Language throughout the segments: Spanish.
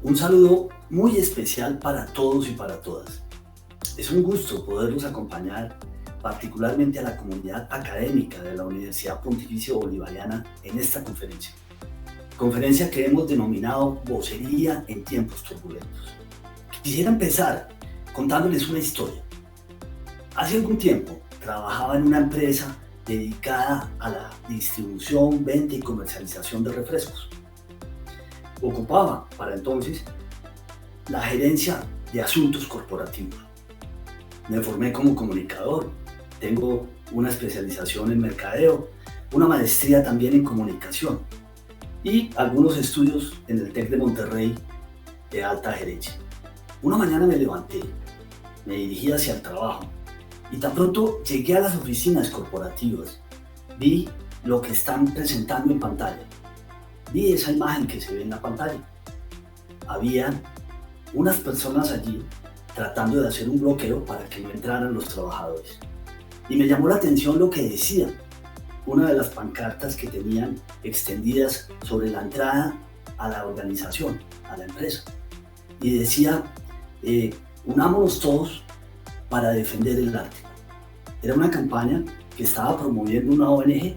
Un saludo muy especial para todos y para todas. Es un gusto poderlos acompañar, particularmente a la comunidad académica de la Universidad Pontificia Bolivariana en esta conferencia. Conferencia que hemos denominado Vocería en tiempos turbulentos. Quisiera empezar contándoles una historia. Hace algún tiempo trabajaba en una empresa dedicada a la distribución, venta y comercialización de refrescos. Ocupaba para entonces la gerencia de asuntos corporativos. Me formé como comunicador, tengo una especialización en mercadeo, una maestría también en comunicación y algunos estudios en el TEC de Monterrey de alta gerencia. Una mañana me levanté, me dirigí hacia el trabajo y tan pronto llegué a las oficinas corporativas, vi lo que están presentando en pantalla. Vi esa imagen que se ve en la pantalla. Había unas personas allí tratando de hacer un bloqueo para que no entraran los trabajadores. Y me llamó la atención lo que decían. Una de las pancartas que tenían extendidas sobre la entrada a la organización, a la empresa. Y decía, unámonos todos para defender el Ártico. Era una campaña que estaba promoviendo una ONG.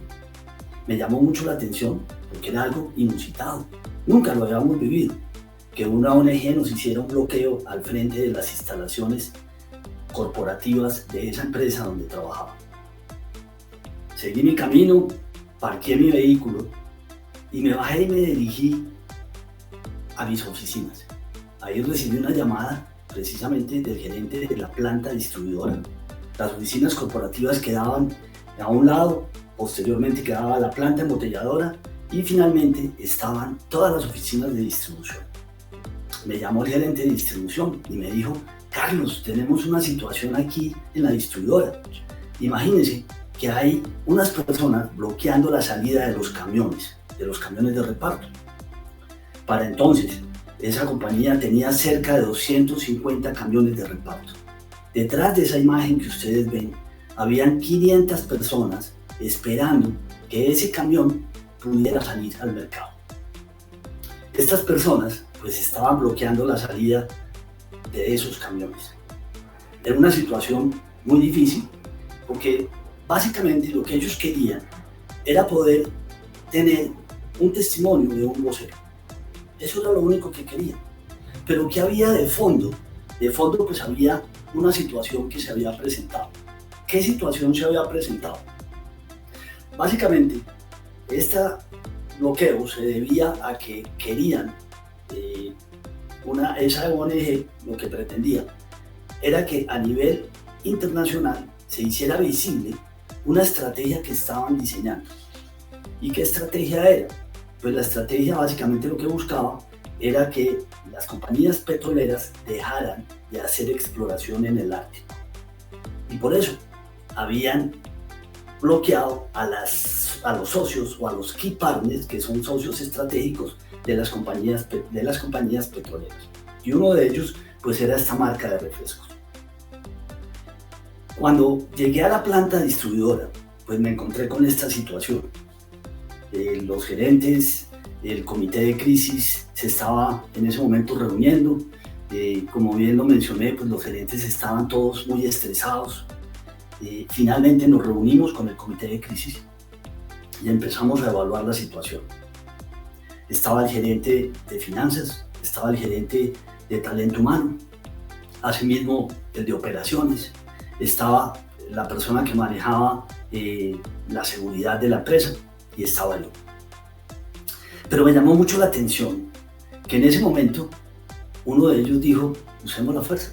Me llamó mucho la atención porque era algo inusitado. Nunca lo habíamos vivido, que una ONG nos hiciera un bloqueo al frente de las instalaciones corporativas de esa empresa donde trabajaba. Seguí mi camino, parqué mi vehículo y me bajé y me dirigí a mis oficinas. Ahí recibí una llamada precisamente del gerente de la planta distribuidora. Las oficinas corporativas quedaban a un lado, posteriormente quedaba la planta embotelladora y finalmente estaban todas las oficinas de distribución. Me llamó el gerente de distribución y me dijo, Carlos, tenemos una situación aquí en la distribuidora. Imagínense que hay unas personas bloqueando la salida de los camiones de reparto. Para entonces, esa compañía tenía cerca de 250 camiones de reparto. Detrás de esa imagen que ustedes ven, habían 500 personas esperando que ese camión pudiera salir al mercado. Estas personas pues estaban bloqueando la salida de esos camiones. Era una situación muy difícil porque básicamente lo que ellos querían era poder tener un testimonio de un vocero. Eso era lo único que querían. Pero ¿qué había de fondo? De fondo pues había una situación que se había presentado. ¿Qué situación se había presentado? Básicamente, este bloqueo se debía a que querían, esa ONG lo que pretendía era que a nivel internacional se hiciera visible una estrategia que estaban diseñando. ¿Y qué estrategia era? Pues la estrategia básicamente lo que buscaba era que las compañías petroleras dejaran de hacer exploración en el Ártico. Y por eso habían bloqueado a los socios o a los key partners, que son socios estratégicos de las compañías petroleras. Y uno de ellos pues era esta marca de refrescos. Cuando llegué a la planta distribuidora, pues me encontré con esta situación. Los gerentes, el comité de crisis se estaba en ese momento reuniendo. Como bien lo mencioné, pues los gerentes estaban todos muy estresados. Finalmente nos reunimos con el comité de crisis y empezamos a evaluar la situación. Estaba el gerente de finanzas, estaba el gerente de talento humano, asimismo el de operaciones, estaba la persona que manejaba la seguridad de la empresa y estaba yo. Pero me llamó mucho la atención que en ese momento uno de ellos dijo, usemos la fuerza.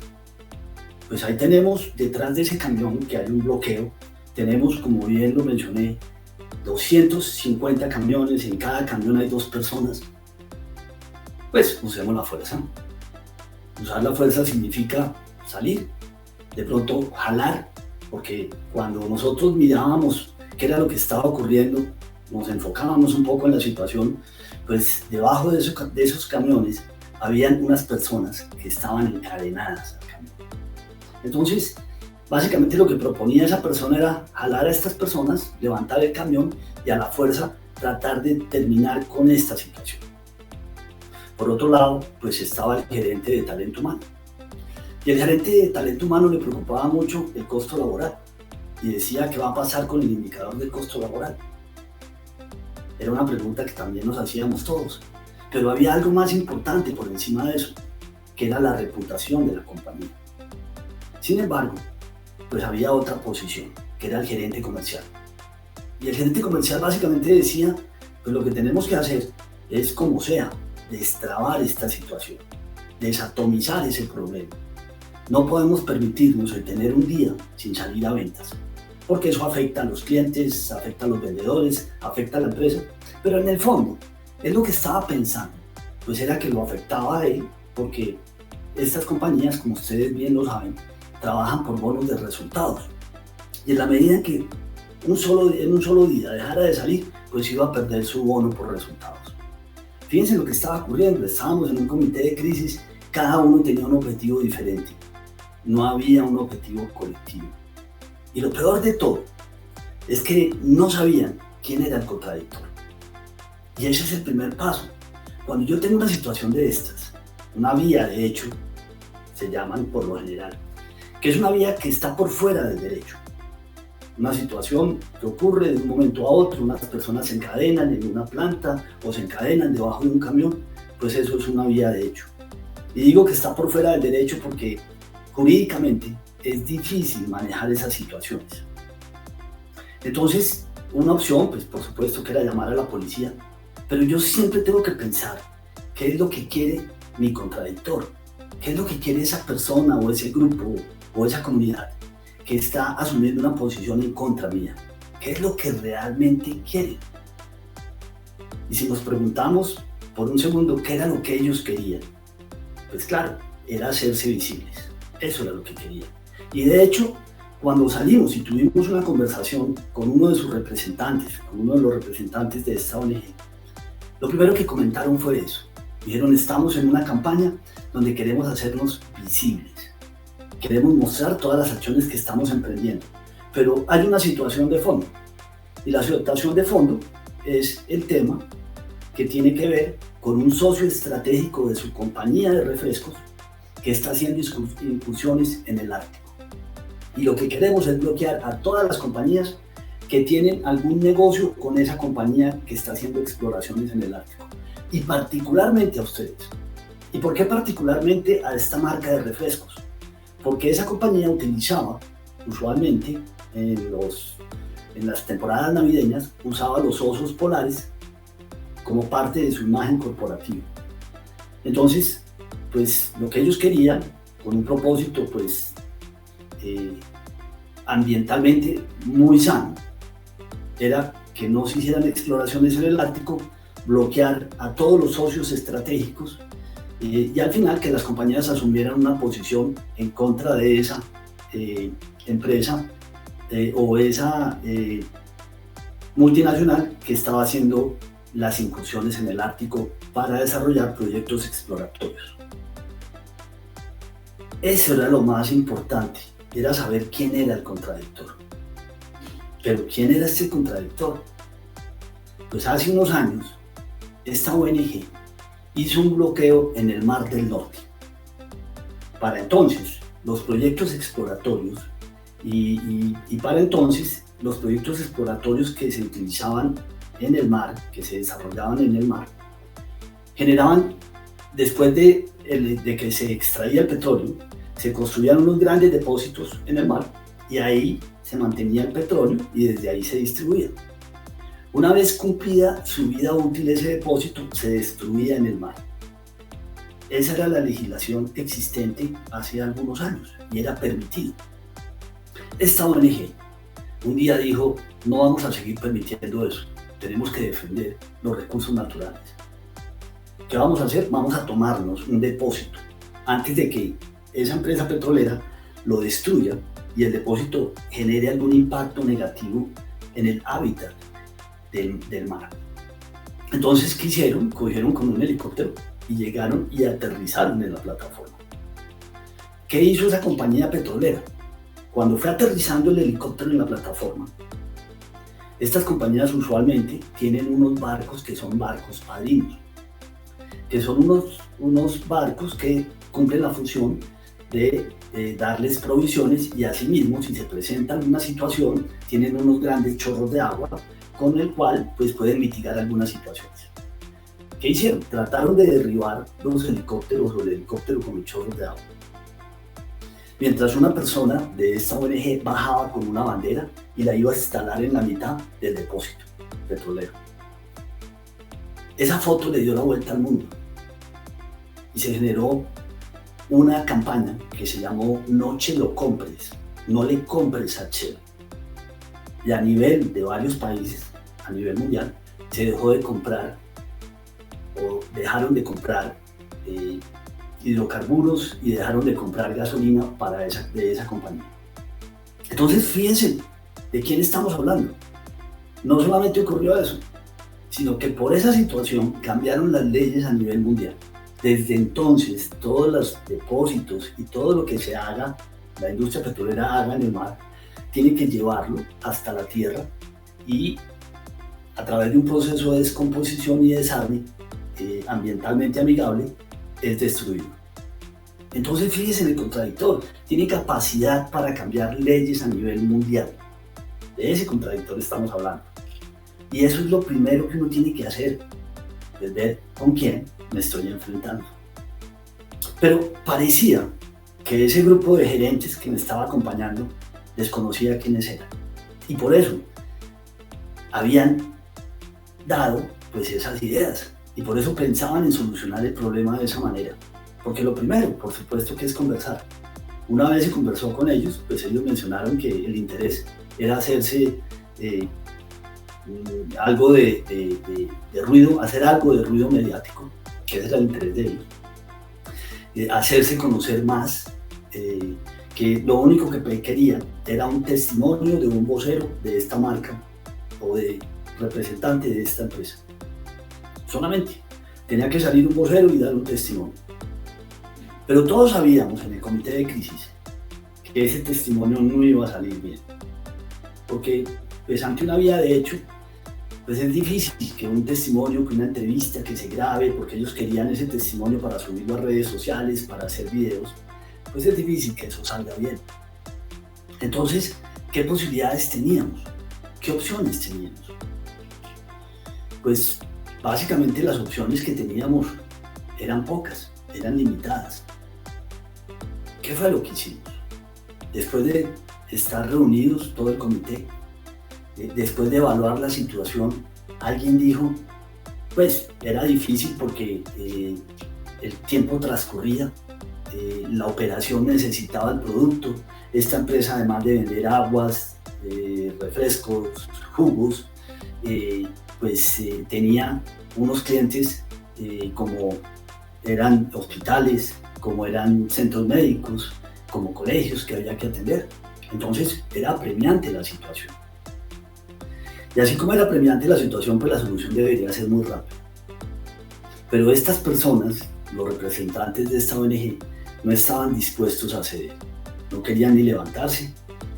Pues ahí tenemos detrás de ese camión que hay un bloqueo, tenemos, como bien lo mencioné, 250 camiones, en cada camión hay 2 personas. Pues usemos la fuerza. Usar la fuerza significa salir, de pronto jalar, porque cuando nosotros mirábamos qué era lo que estaba ocurriendo, nos enfocábamos un poco en la situación, pues debajo de esos camiones habían unas personas que estaban encadenadas al camión. Entonces, básicamente lo que proponía esa persona era jalar a estas personas, levantar el camión y a la fuerza tratar de terminar con esta situación. Por otro lado, pues estaba el gerente de talento humano. Y el gerente de talento humano le preocupaba mucho el costo laboral y decía: ¿qué va a pasar con el indicador del costo laboral? Era una pregunta que también nos hacíamos todos. Pero había algo más importante por encima de eso, que era la reputación de la compañía. Sin embargo, pues había otra posición, que era el gerente comercial. Y el gerente comercial básicamente decía: pues lo que tenemos que hacer es, como sea, destrabar esta situación, desatomizar ese problema. No podemos permitirnos el tener un día sin salir a ventas, porque eso afecta a los clientes, afecta a los vendedores, afecta a la empresa. Pero en el fondo, él lo que estaba pensando, pues era que lo afectaba a él, porque estas compañías, como ustedes bien lo saben, trabajan por bonos de resultados. Y en la medida en que en un solo día dejara de salir, pues iba a perder su bono por resultados. Fíjense lo que estaba ocurriendo: estábamos en un comité de crisis, cada uno tenía un objetivo diferente. No había un objetivo colectivo. Y lo peor de todo es que no sabían quién era el contradictor. Y ese es el primer paso. Cuando yo tengo una situación de estas, una vía de hecho, se llaman por lo general, que es una vía que está por fuera del derecho. Una situación que ocurre de un momento a otro, unas personas se encadenan en una planta o se encadenan debajo de un camión, pues eso es una vía de hecho. Y digo que está por fuera del derecho porque jurídicamente es difícil manejar esas situaciones. Entonces, una opción, pues por supuesto que era llamar a la policía, pero yo siempre tengo que pensar qué es lo que quiere mi contradictor, qué es lo que quiere esa persona o ese grupo o esa comunidad que está asumiendo una posición en contra mía, qué es lo que realmente quiere. Y si nos preguntamos por un segundo qué era lo que ellos querían, pues claro, era hacerse visibles. Eso era lo que querían. Y de hecho, cuando salimos y tuvimos una conversación con uno de sus representantes, con uno de los representantes de esta ONG, lo primero que comentaron fue eso. Dijeron: estamos en una campaña donde queremos hacernos visibles. Queremos mostrar todas las acciones que estamos emprendiendo. Pero hay una situación de fondo. Y la situación de fondo es el tema que tiene que ver con un socio estratégico de su compañía de refrescos que está haciendo incursiones en el Ártico. Y lo que queremos es bloquear a todas las compañías que tienen algún negocio con esa compañía que está haciendo exploraciones en el Ártico. Y particularmente a ustedes. ¿Y por qué particularmente a esta marca de refrescos? Porque esa compañía utilizaba, usualmente, en las temporadas navideñas, usaba los osos polares como parte de su imagen corporativa. Entonces, pues lo que ellos querían, con un propósito pues ambientalmente muy sano, era que no se hicieran exploraciones en el Ártico, bloquear a todos los socios estratégicos y al final que las compañías asumieran una posición en contra de esa empresa o esa multinacional que estaba haciendo las incursiones en el Ártico para desarrollar proyectos exploratorios. Eso era lo más importante, era saber quién era el contradictor. Pero ¿quién era este contradictor? Pues hace unos años, esta ONG hizo un bloqueo en el Mar del Norte. Para entonces, los proyectos exploratorios y para entonces, los proyectos exploratorios que se utilizaban en el mar, que se desarrollaban en el mar, generaban, después de que se extraía el petróleo, se construían unos grandes depósitos en el mar y ahí se mantenía el petróleo y desde ahí se distribuía. Una vez cumplida su vida útil ese depósito, se destruía en el mar. Esa era la legislación existente hace algunos años y era permitido. Esta ONG un día dijo: no vamos a seguir permitiendo eso, tenemos que defender los recursos naturales. ¿Qué vamos a hacer? Vamos a tomarnos un depósito antes de que esa empresa petrolera lo destruya y el depósito genere algún impacto negativo en el hábitat del mar. Entonces, ¿qué hicieron? Cogieron con un helicóptero y llegaron y aterrizaron en la plataforma. ¿Qué hizo esa compañía petrolera? Cuando fue aterrizando el helicóptero en la plataforma, estas compañías usualmente tienen unos barcos que son barcos padrinos. que son unos barcos que cumplen la función de darles provisiones y asimismo si se presenta alguna situación tienen unos grandes chorros de agua con el cual pues pueden mitigar algunas situaciones. ¿Qué hicieron? Trataron de derribar los helicópteros o el helicóptero con los chorros de agua. Mientras una persona de esta ONG bajaba con una bandera y la iba a instalar en la mitad del depósito petrolero. Esa foto le dio la vuelta al mundo y se generó una campaña que se llamó No Che lo compres, no le compres a Shell. Y a nivel de varios países, a nivel mundial, se dejó de comprar o dejaron de comprar hidrocarburos y dejaron de comprar gasolina de esa compañía. Entonces fíjense de quién estamos hablando. No solamente ocurrió eso, sino que por esa situación cambiaron las leyes a nivel mundial. Desde entonces, todos los depósitos y todo lo que se haga, la industria petrolera haga en el mar, tiene que llevarlo hasta la tierra y a través de un proceso de descomposición y desarme ambientalmente amigable, es destruido. Entonces fíjese en el contradictor, tiene capacidad para cambiar leyes a nivel mundial. De ese contradictor estamos hablando. Y eso es lo primero que uno tiene que hacer, es ver con quién me estoy enfrentando. Pero parecía que ese grupo de gerentes que me estaba acompañando desconocía quiénes eran. Y por eso habían dado pues esas ideas. Y por eso pensaban en solucionar el problema de esa manera. Porque lo primero, por supuesto, que es conversar. Una vez se conversó con ellos, pues ellos mencionaron que el interés era hacerse algo de ruido, hacer algo de ruido mediático, que ese era el interés de ellos. Hacerse conocer más, que lo único que querían era un testimonio de un vocero de esta marca o de representante de esta empresa. Solamente tenía que salir un vocero y dar un testimonio. Pero todos sabíamos en el comité de crisis que ese testimonio no iba a salir bien. Porque pues ante una vía de hecho, pues es difícil que un testimonio, que una entrevista que se grabe, porque ellos querían ese testimonio para subirlo a redes sociales, para hacer videos, pues es difícil que eso salga bien. Entonces, ¿qué posibilidades teníamos? ¿Qué opciones teníamos? Pues básicamente las opciones que teníamos eran pocas, eran limitadas. ¿Qué fue lo que hicimos? Después de estar reunidos todo el comité, después de evaluar la situación, alguien dijo, pues era difícil porque el tiempo transcurría, la operación necesitaba el producto, esta empresa además de vender aguas, refrescos, jugos, pues tenía unos clientes como eran hospitales, como eran centros médicos, como colegios que había que atender. Entonces era apremiante la situación. Y así como era apremiante la situación, pues la solución debería ser muy rápida. Pero estas personas, los representantes de esta ONG, no estaban dispuestos a ceder. No querían ni levantarse,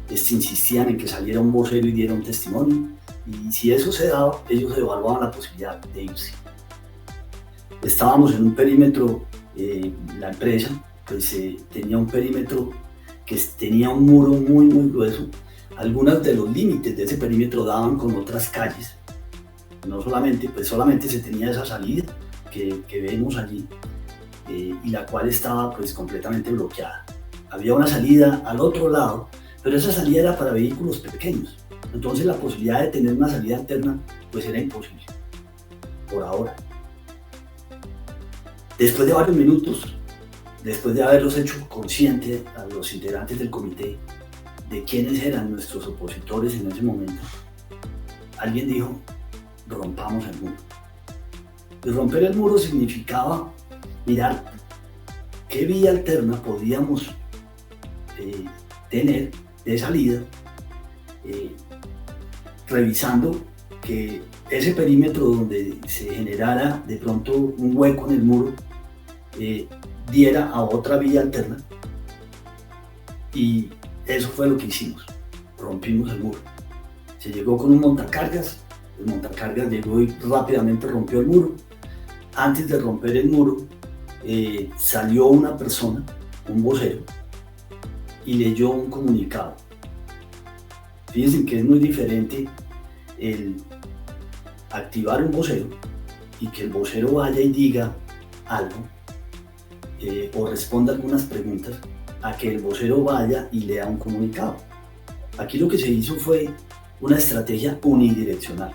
insistían en que saliera un vocero y diera un testimonio. Y si eso se daba, ellos evaluaban la posibilidad de irse. Estábamos en un perímetro, la empresa pues tenía un perímetro que tenía un muro muy grueso. Algunos de los límites de ese perímetro daban con otras calles. No solamente, pues solamente se tenía esa salida que vemos allí y la cual estaba pues completamente bloqueada. Había una salida al otro lado, pero esa salida era para vehículos pequeños. Entonces la posibilidad de tener una salida alterna pues era imposible, por ahora. Después de varios minutos, después de haberlos hecho conscientes a los integrantes del comité de quiénes eran nuestros opositores en ese momento, alguien dijo, rompamos el muro. Y romper el muro significaba mirar qué vía alterna podíamos tener de salida, revisando que ese perímetro donde se generara de pronto un hueco en el muro diera a otra vía alterna, y eso fue lo que hicimos, rompimos el muro. Se llegó con un montacargas, el montacargas llegó y rápidamente rompió el muro. antes de romper el muro, salió una persona, un vocero, y leyó un comunicado. Fíjense que es muy diferente el activar un vocero y que el vocero vaya y diga algo o responda algunas preguntas, a que el vocero vaya y lea un comunicado. Aquí lo que se hizo fue una estrategia unidireccional.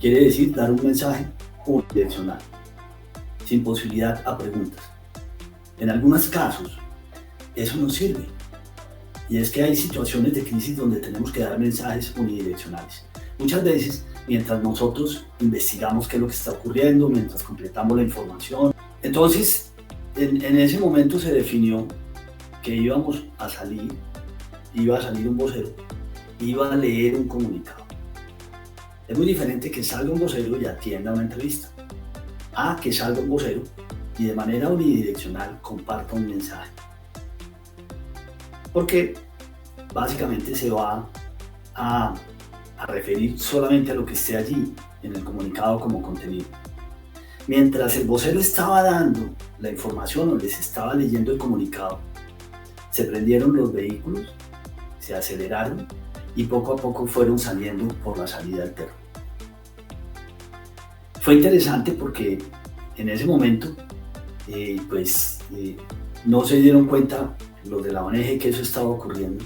Quiere decir dar un mensaje unidireccional, sin posibilidad a preguntas. En algunos casos, eso no sirve. Y es que hay situaciones de crisis donde tenemos que dar mensajes unidireccionales. Muchas veces, mientras nosotros investigamos qué es lo que está ocurriendo, mientras completamos la información, entonces en ese momento se definió que iba a salir un vocero, iba a leer un comunicado. Es muy diferente que salga un vocero y atienda una entrevista, a que salga un vocero y de manera unidireccional comparta un mensaje. Porque básicamente se va a referir solamente a lo que esté allí en el comunicado como contenido. Mientras el vocero estaba dando la información o les estaba leyendo el comunicado, se prendieron los vehículos, se aceleraron y poco a poco fueron saliendo por la salida alterna. Fue interesante porque en ese momento no se dieron cuenta los de la ONG que eso estaba ocurriendo.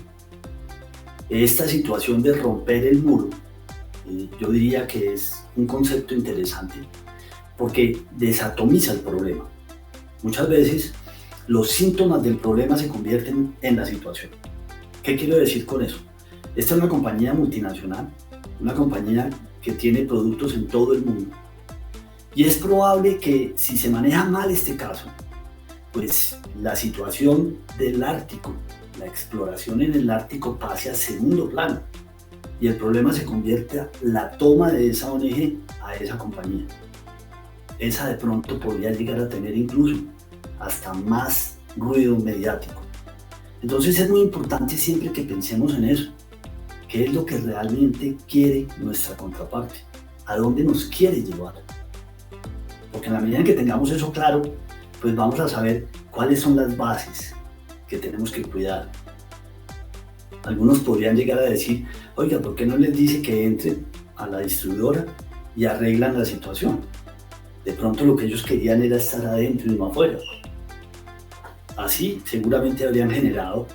Esta situación de romper el muro, yo diría que es un concepto interesante porque desatomiza el problema. Muchas veces los síntomas del problema se convierten en la situación. ¿Qué quiero decir con eso? Esta es una compañía multinacional, una compañía que tiene productos en todo el mundo. Y es probable que si se maneja mal este caso, pues la situación del Ártico, la exploración en el Ártico pase a segundo plano y el problema se convierta en la toma de esa ONG a esa compañía. Esa de pronto podría llegar a tener incluso hasta más ruido mediático. Entonces es muy importante siempre que pensemos en eso. ¿Qué es lo que realmente quiere nuestra contraparte? ¿A dónde nos quiere llevar? Porque en la medida en que tengamos eso claro, pues vamos a saber cuáles son las bases que tenemos que cuidar. Algunos podrían llegar a decir, oiga, ¿por qué no les dice que entren a la distribuidora y arreglan la situación? De pronto lo que ellos querían era estar adentro y no afuera. Así seguramente habrían generado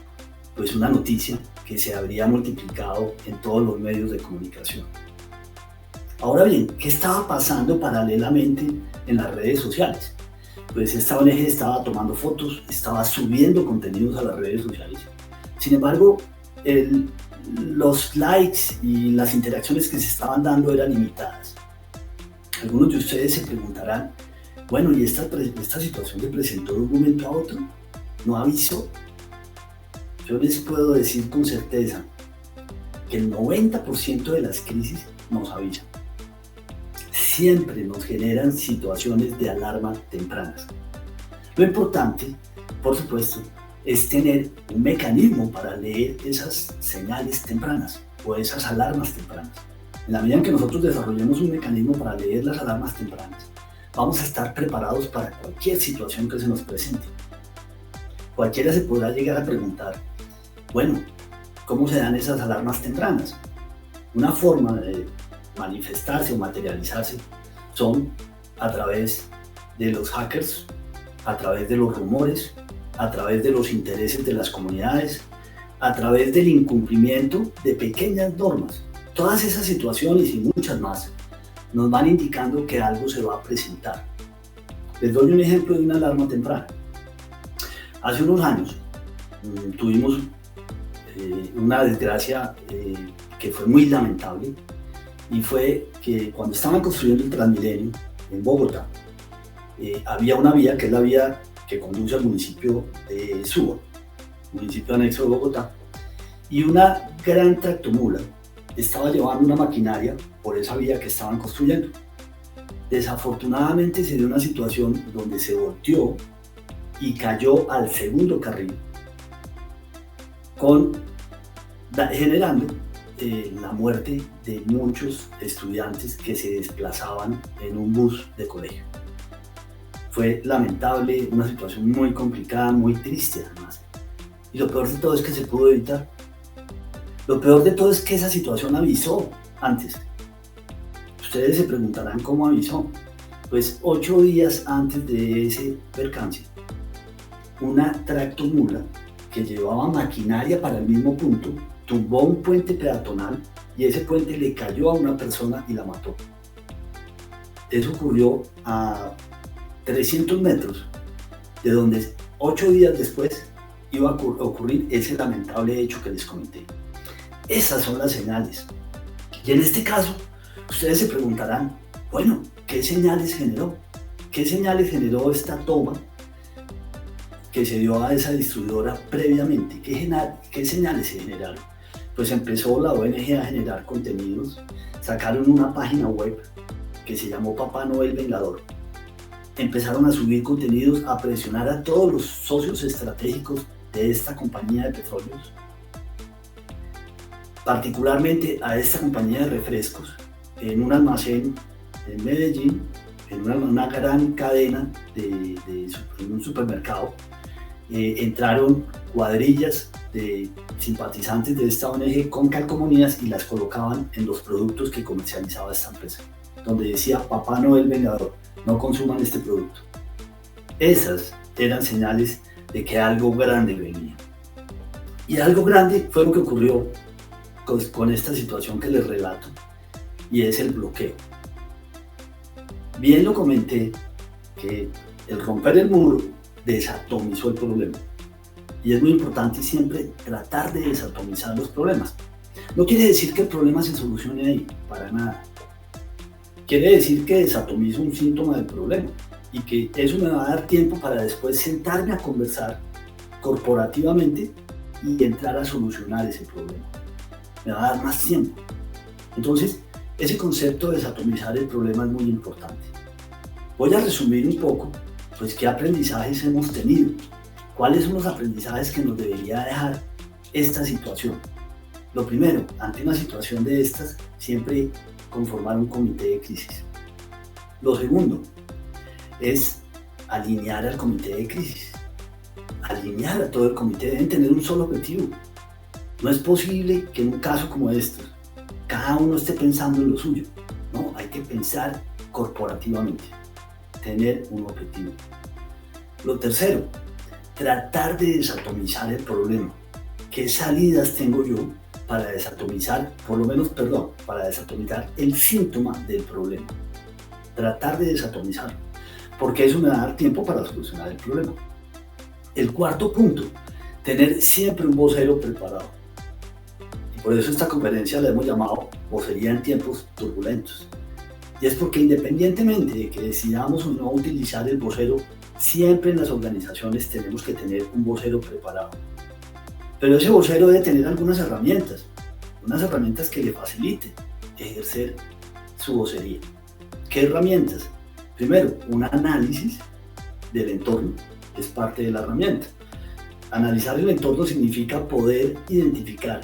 pues una noticia que se habría multiplicado en todos los medios de comunicación. Ahora bien, ¿qué estaba pasando paralelamente en las redes sociales? Pues esta ONG estaba tomando fotos, estaba subiendo contenidos a las redes sociales. Sin embargo, los likes y las interacciones que se estaban dando eran limitadas. Algunos de ustedes se preguntarán, bueno, ¿y esta situación se presentó de un momento a otro? ¿No avisó? Yo les puedo decir con certeza que el 90% de las crisis nos avisan. Siempre nos generan situaciones de alarma tempranas. Lo importante, por supuesto, es tener un mecanismo para leer esas señales tempranas o esas alarmas tempranas. En la medida en que nosotros desarrollemos un mecanismo para leer las alarmas tempranas, vamos a estar preparados para cualquier situación que se nos presente. Cualquiera se podrá llegar a preguntar, bueno, ¿cómo se dan esas alarmas tempranas? Una forma de manifestarse o materializarse son a través de los hackers, a través de los rumores, a través de los intereses de las comunidades, a través del incumplimiento de pequeñas normas. Todas esas situaciones y muchas más nos van indicando que algo se va a presentar. Les doy un ejemplo de una alarma temprana. Hace unos años tuvimos una desgracia que fue muy lamentable, y fue que cuando estaban construyendo el Transmilenio en Bogotá, había una vía que es la vía que conduce al municipio de Suba, municipio anexo de Bogotá, y una gran tractomula estaba llevando una maquinaria por esa vía que estaban construyendo. Desafortunadamente se dio una situación donde se volteó y cayó al segundo carril, generando la muerte de muchos estudiantes que se desplazaban en un bus de colegio. Fue lamentable, una situación muy complicada, muy triste además. Y lo peor de todo es que se pudo evitar. Lo peor de todo es que esa situación avisó antes. Ustedes se preguntarán cómo avisó. Pues 8 días antes de ese percance, una tractomula que llevaba maquinaria para el mismo punto tumbó un puente peatonal y ese puente le cayó a una persona y la mató. Eso ocurrió a 300 metros de donde 8 días después iba a ocurrir ese lamentable hecho que les comenté. Esas son las señales. Y en este caso, ustedes se preguntarán, bueno, ¿qué señales generó? ¿Qué señales generó esta toma que se dio a esa distribuidora previamente? ¿Qué señales se generaron? Pues empezó la ONG a generar contenidos, sacaron una página web que se llamó Papá Noel Vengador. Empezaron a subir contenidos, a presionar a todos los socios estratégicos de esta compañía de petróleos, particularmente a esta compañía de refrescos, en un almacén en Medellín, en una gran cadena en un supermercado. Entraron cuadrillas de simpatizantes de esta ONG con calcomanías y las colocaban en los productos que comercializaba esta empresa, donde decía Papá Noel Vengador, no consuman este producto. Esas eran señales de que algo grande venía. Y algo grande fue lo que ocurrió con esta situación que les relato, y es el bloqueo. Bien lo comenté, que el romper el muro desatomizó el problema. Y es muy importante siempre tratar de desatomizar los problemas. No quiere decir que el problema se solucione ahí, para nada. Quiere decir que desatomizo un síntoma del problema y que eso me va a dar tiempo para después sentarme a conversar corporativamente y entrar a solucionar ese problema. Me va a dar más tiempo. Entonces, ese concepto de desatomizar el problema es muy importante. Voy a resumir un poco, pues, qué aprendizajes hemos tenido, cuáles son los aprendizajes que nos debería dejar esta situación. Lo primero, ante una situación de estas, siempre conformar un comité de crisis. Lo segundo es alinear al comité de crisis. Alinear a todo el comité, deben tener un solo objetivo. No es posible que en un caso como este, cada uno esté pensando en lo suyo. No, hay que pensar corporativamente, tener un objetivo. Lo tercero, tratar de desatomizar el problema. ¿Qué salidas tengo yo para desatomizar, para desatomizar el síntoma del problema? Tratar de desatomizarlo, porque eso me va a dar tiempo para solucionar el problema. El cuarto punto, tener siempre un vocero preparado. Y por eso esta conferencia la hemos llamado Vocería en tiempos turbulentos. Y es porque independientemente de que decidamos o no utilizar el vocero, siempre en las organizaciones tenemos que tener un vocero preparado. Pero ese vocero debe tener algunas herramientas, unas herramientas que le faciliten ejercer su vocería. ¿Qué herramientas? Primero, un análisis del entorno es parte de la herramienta. Analizar el entorno significa poder identificar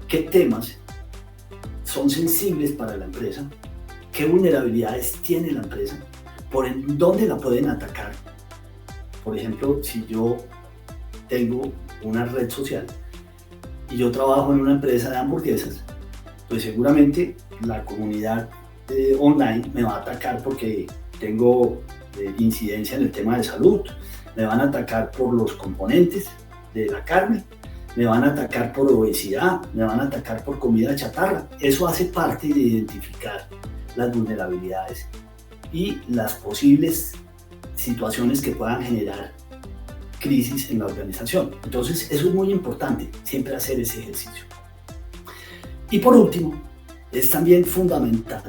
qué temas son sensibles para la empresa, qué vulnerabilidades tiene la empresa, por dónde la pueden atacar. Por ejemplo, si yo tengo una red social y yo trabajo en una empresa de hamburguesas, pues seguramente la comunidad online me va a atacar porque tengo incidencia en el tema de salud, me van a atacar por los componentes de la carne, me van a atacar por obesidad, me van a atacar por comida chatarra. Eso hace parte de identificar las vulnerabilidades y las posibles situaciones que puedan generar crisis en la organización. Entonces, eso es muy importante, siempre hacer ese ejercicio. Y por último, es también fundamental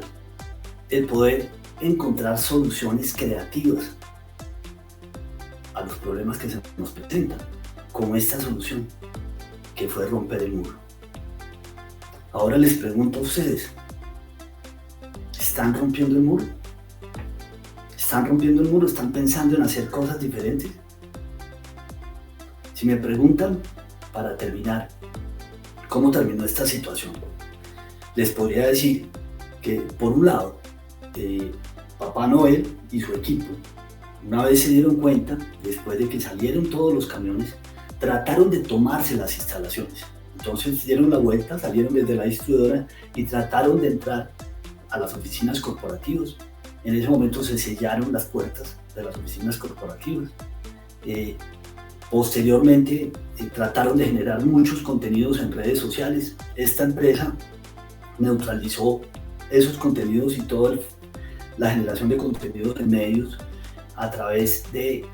el poder encontrar soluciones creativas a los problemas que se nos presentan, como esta solución, que fue romper el muro. Ahora les pregunto a ustedes, ¿están rompiendo el muro? ¿Están rompiendo el muro? ¿Están pensando en hacer cosas diferentes? Si me preguntan, para terminar, ¿cómo terminó esta situación? Les podría decir que, por un lado, Papá Noel y su equipo Una vez se dieron cuenta, después de que salieron todos los camiones, trataron de tomarse las instalaciones. Entonces dieron la vuelta, salieron desde la distribuidora y trataron de entrar a las oficinas corporativas. En ese momento se sellaron las puertas de las oficinas corporativas. Posteriormente trataron de generar muchos contenidos en redes sociales. Esta empresa neutralizó esos contenidos y toda la generación de contenidos en medios a través de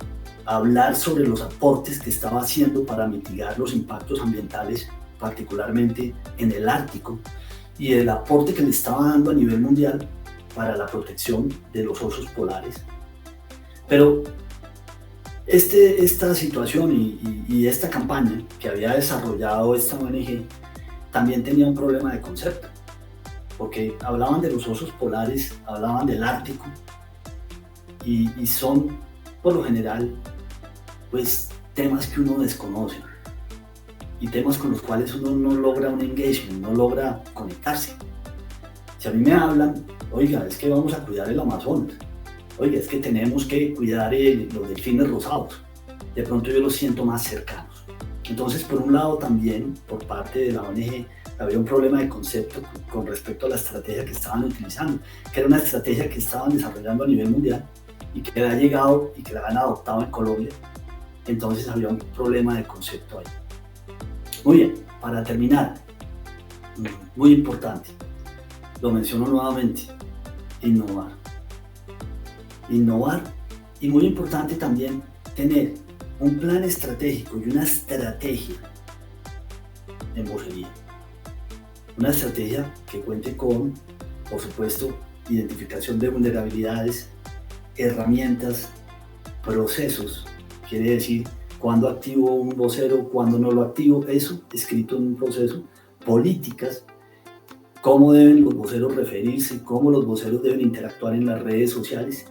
hablar sobre los aportes que estaba haciendo para mitigar los impactos ambientales, particularmente en el Ártico, y el aporte que le estaba dando a nivel mundial para la protección de los osos polares. Pero esta situación y esta campaña que había desarrollado esta ONG también tenía un problema de concepto, porque hablaban de los osos polares, hablaban del Ártico, y son, por lo general, pues temas que uno desconoce y temas con los cuales uno no logra un engagement, no logra conectarse. Si a mí me hablan, oiga, es que vamos a cuidar el Amazonas, oiga, es que tenemos que cuidar los delfines rosados, de pronto yo los siento más cercanos. Entonces, por un lado también, por parte de la ONG, había un problema de concepto con respecto a la estrategia que estaban utilizando, que era una estrategia que estaban desarrollando a nivel mundial y que ha llegado y que la han adoptado en Colombia. Entonces había un problema de concepto ahí. Muy bien, para terminar, muy importante, lo menciono nuevamente, innovar. Innovar, y muy importante también tener un plan estratégico y una estrategia en vocería. Una estrategia que cuente con, por supuesto, identificación de vulnerabilidades, herramientas, procesos, quiere decir cuándo activo un vocero, cuándo no lo activo, eso escrito en un proceso, políticas, cómo deben los voceros referirse, cómo los voceros deben interactuar en las redes sociales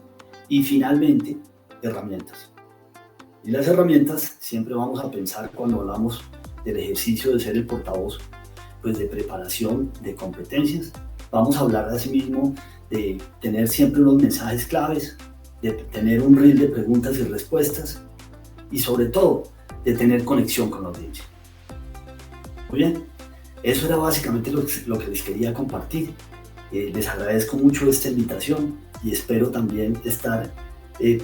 y finalmente herramientas. Y las herramientas siempre vamos a pensar cuando hablamos del ejercicio de ser el portavoz, pues de preparación, de competencias. Vamos a hablar asimismo de tener siempre unos mensajes claves, de tener un reel de preguntas y respuestas y sobre todo de tener conexión con la audiencia. Muy bien, eso era básicamente lo que les quería compartir. Les agradezco mucho esta invitación y espero también estar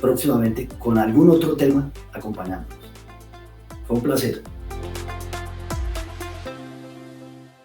próximamente con algún otro tema acompañándonos. Fue un placer.